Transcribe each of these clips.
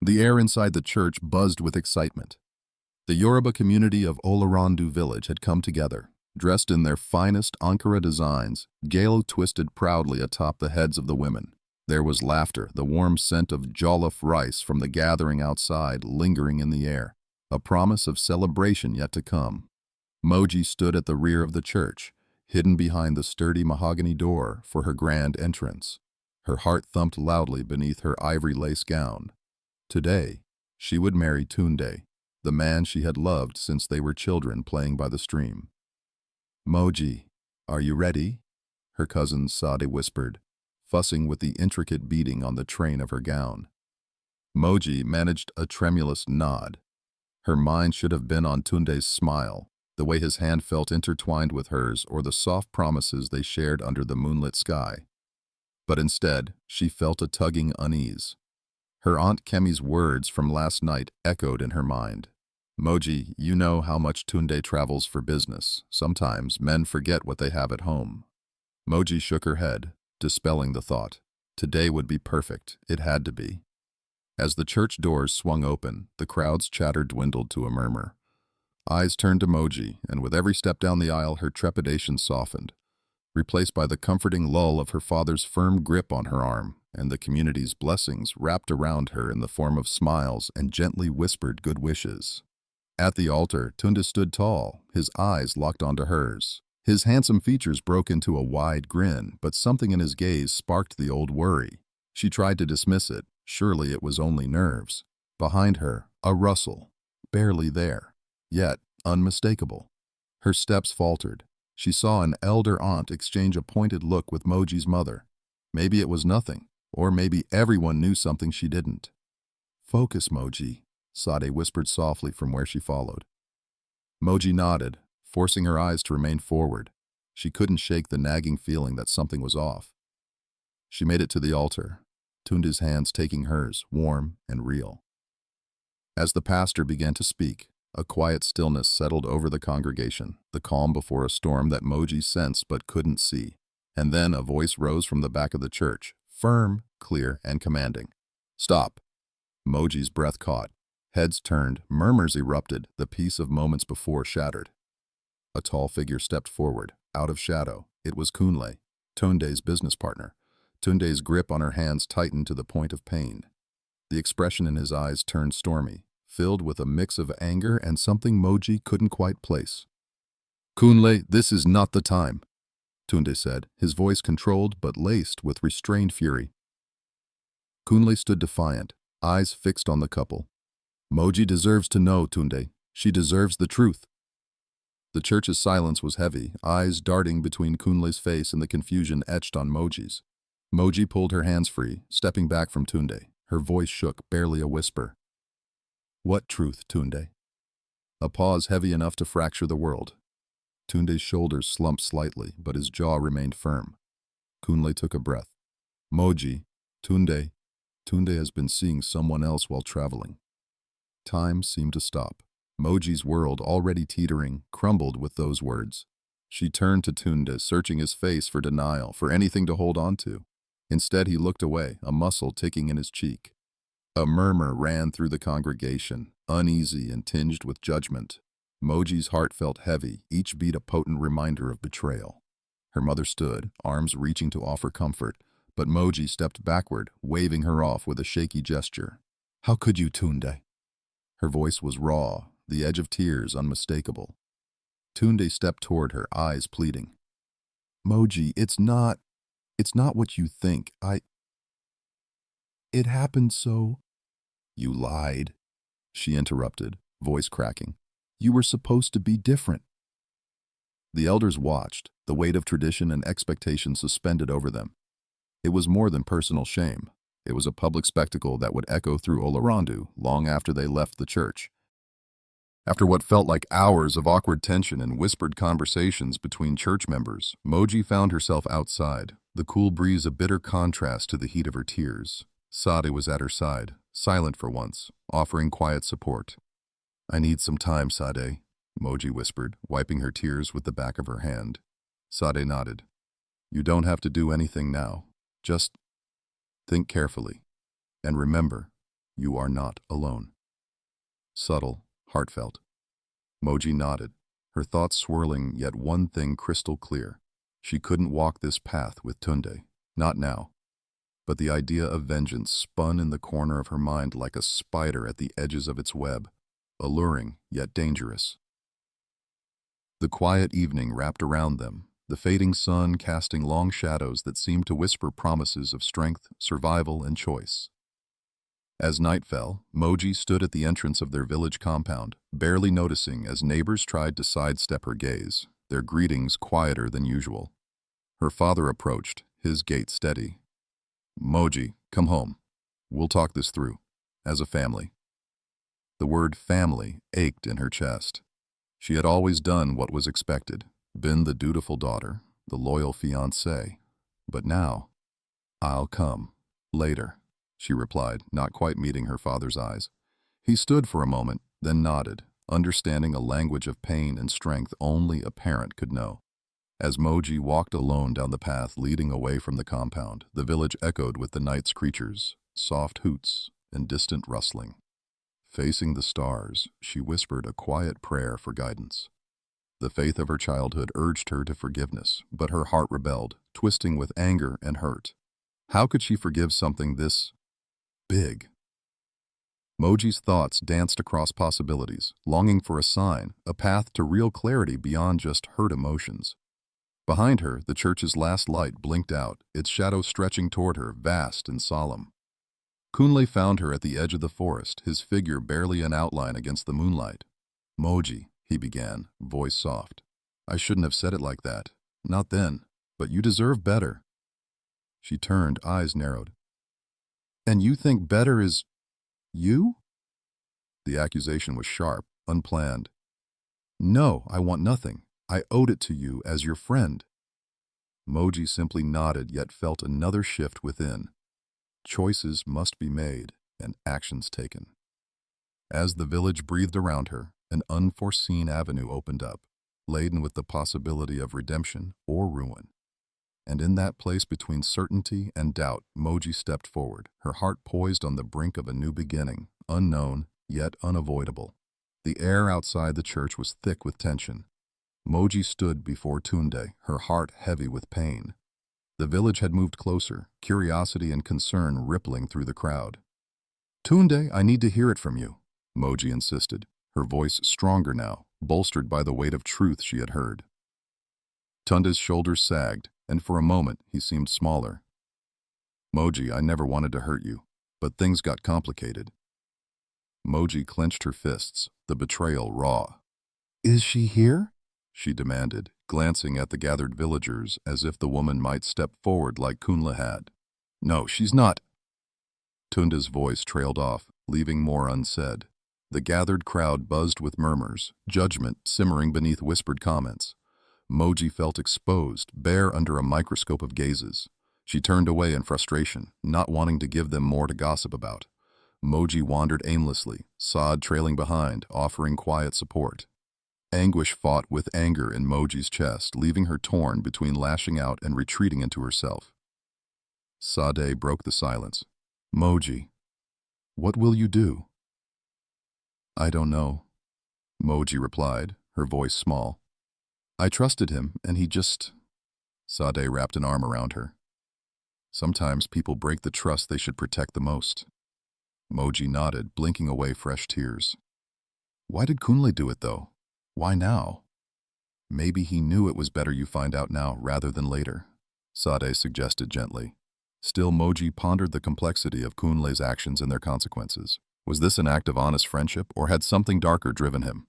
The air inside the church buzzed with excitement. The Yoruba community of Olarandu village had come together, dressed in their finest Ankara designs, galo twisted proudly atop the heads of the women. There was laughter, the warm scent of jollof rice from the gathering outside lingering in the air, a promise of celebration yet to come. Moji stood at the rear of the church, hidden behind the sturdy mahogany door for her grand entrance. Her heart thumped loudly beneath her ivory lace gown. Today, she would marry Tunde, the man she had loved since they were children playing by the stream. "Moji, are you ready?" her cousin Sade whispered, fussing with the intricate beading on the train of her gown. Moji managed a tremulous nod. Her mind should have been on Tunde's smile, the way his hand felt intertwined with hers, or the soft promises they shared under the moonlit sky. But instead, she felt a tugging unease. Her Aunt Kemi's words from last night echoed in her mind. "Moji, you know how much Tunde travels for business. Sometimes men forget what they have at home." Moji shook her head, dispelling the thought. Today would be perfect. It had to be. As the church doors swung open, the crowd's chatter dwindled to a murmur. Eyes turned to Moji, and with every step down the aisle her trepidation softened, replaced by the comforting lull of her father's firm grip on her arm, and the community's blessings wrapped around her in the form of smiles and gently whispered good wishes. At the altar, Tunde stood tall, his eyes locked onto hers. His handsome features broke into a wide grin, but something in his gaze sparked the old worry. She tried to dismiss it. Surely it was only nerves. Behind her, a rustle, barely there, yet unmistakable. Her steps faltered. She saw an elder aunt exchange a pointed look with Moji's mother. Maybe it was nothing, or maybe everyone knew something she didn't. "Focus, Moji," Sade whispered softly from where she followed. Moji nodded, forcing her eyes to remain forward. She couldn't shake the nagging feeling that something was off. She made it to the altar, Tunde's hands taking hers, warm and real. As the pastor began to speak, a quiet stillness settled over the congregation, the calm before a storm that Moji sensed but couldn't see. And then a voice rose from the back of the church, firm, clear, and commanding. "Stop." Moji's breath caught. Heads turned, murmurs erupted, the peace of moments before shattered. A tall figure stepped forward, out of shadow. It was Kunle, Tunde's business partner. Tunde's grip on her hands tightened to the point of pain. The expression in his eyes turned stormy, filled with a mix of anger and something Moji couldn't quite place. "Kunle, this is not the time," Tunde said, his voice controlled but laced with restrained fury. Kunle stood defiant, eyes fixed on the couple. "Moji deserves to know, Tunde. She deserves the truth." The church's silence was heavy, eyes darting between Kunle's face and the confusion etched on Moji's. Moji pulled her hands free, stepping back from Tunde. Her voice shook, barely a whisper. "What truth, Tunde?" A pause heavy enough to fracture the world. Tunde's shoulders slumped slightly, but his jaw remained firm. Kunle took a breath. "Moji, Tunde has been seeing someone else while traveling." Time seemed to stop. Moji's world, already teetering, crumbled with those words. She turned to Tunde, searching his face for denial, for anything to hold on to. Instead, he looked away, a muscle ticking in his cheek. A murmur ran through the congregation, uneasy and tinged with judgment. Moji's heart felt heavy, each beat a potent reminder of betrayal. Her mother stood, arms reaching to offer comfort, but Moji stepped backward, waving her off with a shaky gesture. "How could you, Tunde?" Her voice was raw, the edge of tears unmistakable. Tunde stepped toward her, eyes pleading. "Moji, it's not what you think. It happened so—" "You lied," she interrupted, voice cracking. "You were supposed to be different." The elders watched, the weight of tradition and expectation suspended over them. It was more than personal shame. It was a public spectacle that would echo through Olarandu long after they left the church. After what felt like hours of awkward tension and whispered conversations between church members, Moji found herself outside, the cool breeze a bitter contrast to the heat of her tears. Sade was at her side, silent for once, offering quiet support. "I need some time, Sade," Moji whispered, wiping her tears with the back of her hand. Sade nodded. "You don't have to do anything now. Just think carefully. And remember, You are not alone. Subtle, heartfelt. Moji nodded, her thoughts swirling, yet one thing crystal clear. She couldn't walk this path with Tunde. Not now. But the idea of vengeance spun in the corner of her mind like a spider at the edges of its web, alluring yet dangerous. The quiet evening wrapped around them, the fading sun casting long shadows that seemed to whisper promises of strength, survival, and choice. As night fell, Moji stood at the entrance of their village compound, barely noticing as neighbors tried to sidestep her gaze, their greetings quieter than usual. Her father approached, his gait steady. "Moji, come home. We'll talk this through, as a family." The word family ached in her chest. She had always done what was expected, been the dutiful daughter, the loyal fiancée. But now, "I'll come. Later," she replied, not quite meeting her father's eyes. He stood for a moment, then nodded, understanding a language of pain and strength only a parent could know. As Moji walked alone down the path leading away from the compound, the village echoed with the night's creatures, soft hoots and distant rustling. Facing the stars, she whispered a quiet prayer for guidance. The faith of her childhood urged her to forgiveness, but her heart rebelled, twisting with anger and hurt. How could she forgive something this big? Moji's thoughts danced across possibilities, longing for a sign, a path to real clarity beyond just hurt emotions. Behind her, the church's last light blinked out, its shadow stretching toward her, vast and solemn. Kunle found her at the edge of the forest, his figure barely an outline against the moonlight. "Moji," he began, voice soft. "I shouldn't have said it like that. Not then. But you deserve better." She turned, eyes narrowed. "And you think better is you?" The accusation was sharp, unplanned. "No, I want nothing. I owed it to you as your friend." Moji simply nodded, yet felt another shift within. Choices must be made and actions taken. As the village breathed around her, an unforeseen avenue opened up, laden with the possibility of redemption or ruin. And in that place between certainty and doubt, Moji stepped forward, her heart poised on the brink of a new beginning, unknown, yet unavoidable. The air outside the church was thick with tension. Moji stood before Tunde, her heart heavy with pain. The village had moved closer, curiosity and concern rippling through the crowd. "Tunde, I need to hear it from you," Moji insisted, her voice stronger now, bolstered by the weight of truth she had heard. Tunde's shoulders sagged, and for a moment he seemed smaller. "Moji, I never wanted to hurt you, but things got complicated." Moji clenched her fists, the betrayal raw. "Is she here?" she demanded, glancing at the gathered villagers as if the woman might step forward like Kunle had. "No, she's not." Tunde's voice trailed off, leaving more unsaid. The gathered crowd buzzed with murmurs, judgment simmering beneath whispered comments. Moji felt exposed, bare under a microscope of gazes. She turned away in frustration, not wanting to give them more to gossip about. Moji wandered aimlessly, Saad trailing behind, offering quiet support. Anguish fought with anger in Moji's chest, leaving her torn between lashing out and retreating into herself. Sade broke the silence. "Moji, what will you do?" "I don't know," Moji replied, her voice small. "I trusted him, and he just—" Sade wrapped an arm around her. "Sometimes people break the trust they should protect the most." Moji nodded, blinking away fresh tears. "Why did Kunle do it, though? Why now?" "Maybe he knew it was better you find out now rather than later," Sade suggested gently. Still, Moji pondered the complexity of Kunle's actions and their consequences. Was this an act of honest friendship, or had something darker driven him?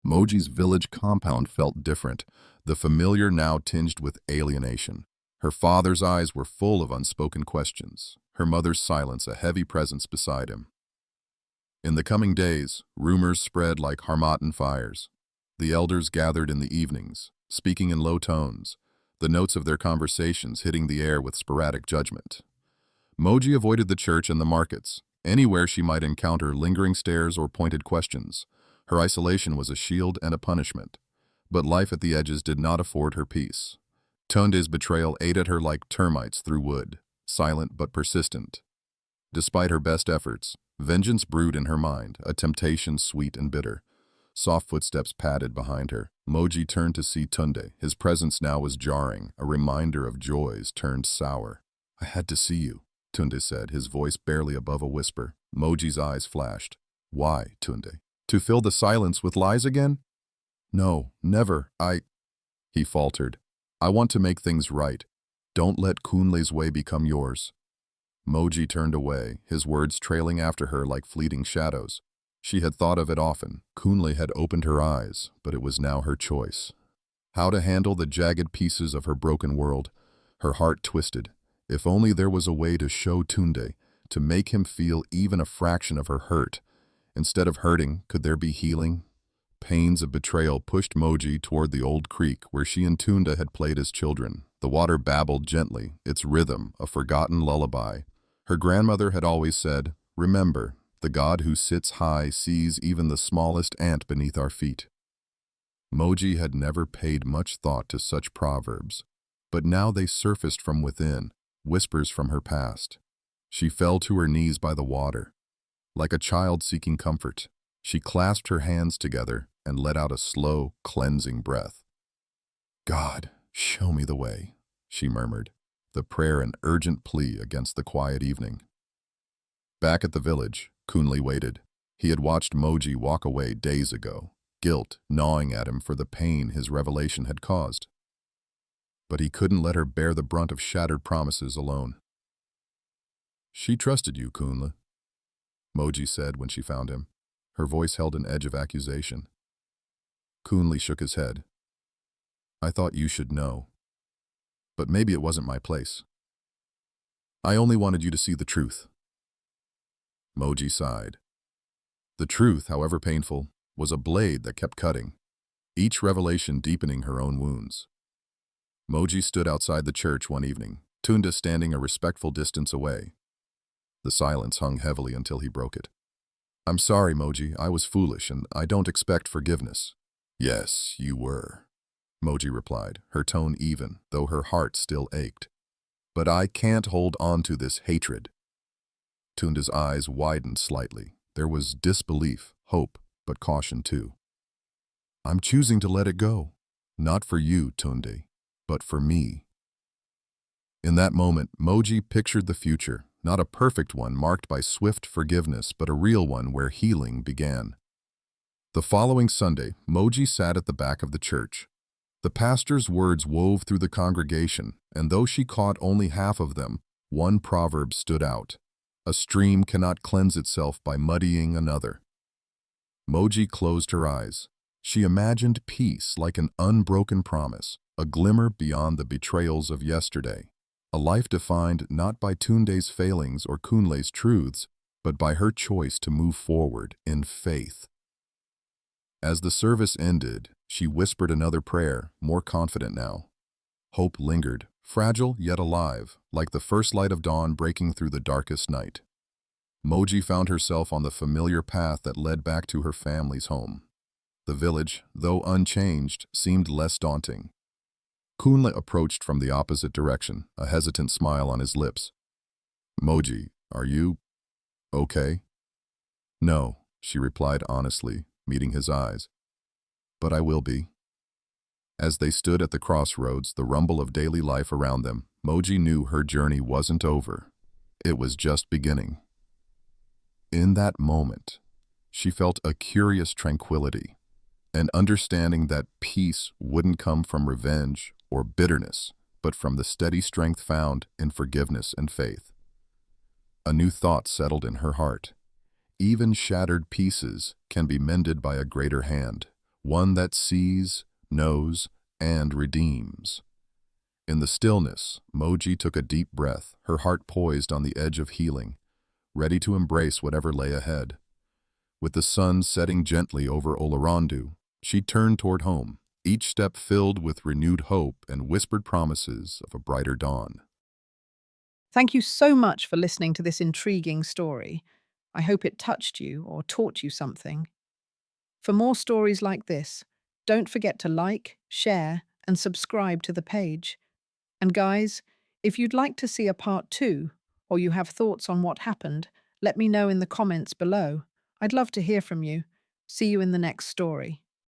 Moji's village compound felt different, the familiar now tinged with alienation. Her father's eyes were full of unspoken questions, her mother's silence a heavy presence beside him. In the coming days, rumors spread like Harmattan fires. The elders gathered in the evenings, speaking in low tones, the notes of their conversations hitting the air with sporadic judgment. Moji avoided the church and the markets, anywhere she might encounter lingering stares or pointed questions. Her isolation was a shield and a punishment, but life at the edges did not afford her peace. Tunde's betrayal ate at her like termites through wood, silent but persistent. Despite her best efforts, vengeance brewed in her mind, a temptation sweet and bitter. Soft footsteps padded behind her. Moji turned to see Tunde. His presence now was jarring, a reminder of joys turned sour. "I had to see you," Tunde said, his voice barely above a whisper. Moji's eyes flashed. "Why, Tunde? To fill the silence with lies again?" "No, never. He faltered. "I want to make things right. Don't let Kunle's way become yours." Moji turned away, his words trailing after her like fleeting shadows. She had thought of it often. Kunle had opened her eyes, but it was now her choice. How to handle the jagged pieces of her broken world. Her heart twisted. If only there was a way to show Tunde, to make him feel even a fraction of her hurt. Instead of hurting, could there be healing? Pains of betrayal pushed Moji toward the old creek where she and Tunde had played as children. The water babbled gently, its rhythm a forgotten lullaby. Her grandmother had always said, "Remember, the God who sits high sees even the smallest ant beneath our feet." Moji had never paid much thought to such proverbs, but now they surfaced from within, whispers from her past. She fell to her knees by the water. Like a child seeking comfort, she clasped her hands together and let out a slow, cleansing breath. "God, show me the way," she murmured, the prayer an urgent plea against the quiet evening. Back at the village, Kunle waited. He had watched Moji walk away days ago, guilt gnawing at him for the pain his revelation had caused. But he couldn't let her bear the brunt of shattered promises alone. "She trusted you, Kunle," Moji said when she found him. Her voice held an edge of accusation. Kunle shook his head. "I thought you should know. But maybe it wasn't my place. I only wanted you to see the truth." Moji sighed. The truth, however painful, was a blade that kept cutting, each revelation deepening her own wounds. Moji stood outside the church one evening, Tunde standing a respectful distance away. The silence hung heavily until he broke it. "I'm sorry, Moji, I was foolish and I don't expect forgiveness." "Yes, you were," Moji replied, her tone even, though her heart still ached. "But I can't hold on to this hatred." Tunde's eyes widened slightly. There was disbelief, hope, but caution too. "I'm choosing to let it go. Not for you, Tunde, but for me." In that moment, Moji pictured the future, not a perfect one marked by swift forgiveness, but a real one where healing began. The following Sunday, Moji sat at the back of the church. The pastor's words wove through the congregation, and though she caught only half of them, one proverb stood out. A stream cannot cleanse itself by muddying another. Moji closed her eyes. She imagined peace like an unbroken promise, a glimmer beyond the betrayals of yesterday. A life defined not by Tunde's failings or Kunle's truths, but by her choice to move forward in faith. As the service ended, she whispered another prayer, more confident now. Hope lingered, fragile yet alive, like the first light of dawn breaking through the darkest night. Moji found herself on the familiar path that led back to her family's home. The village, though unchanged, seemed less daunting. Kunle approached from the opposite direction, a hesitant smile on his lips. "Moji, are you okay?" "No," she replied honestly, meeting his eyes. "But I will be." As they stood at the crossroads, the rumble of daily life around them, Moji knew her journey wasn't over. It was just beginning. In that moment, she felt a curious tranquility, an understanding that peace wouldn't come from revenge or bitterness, but from the steady strength found in forgiveness and faith. A new thought settled in her heart. Even shattered pieces can be mended by a greater hand, one that sees, knows, and redeems. In the stillness, Moji took a deep breath, her heart poised on the edge of healing, ready to embrace whatever lay ahead. With the sun setting gently over Olorondu, she turned toward home, each step filled with renewed hope and whispered promises of a brighter dawn. Thank you so much for listening to this intriguing story. I hope it touched you or taught you something. For more stories like this, don't forget to like, share, and subscribe to the page. And guys, if you'd like to see a part 2 or you have thoughts on what happened, let me know in the comments below. I'd love to hear from you. See you in the next story.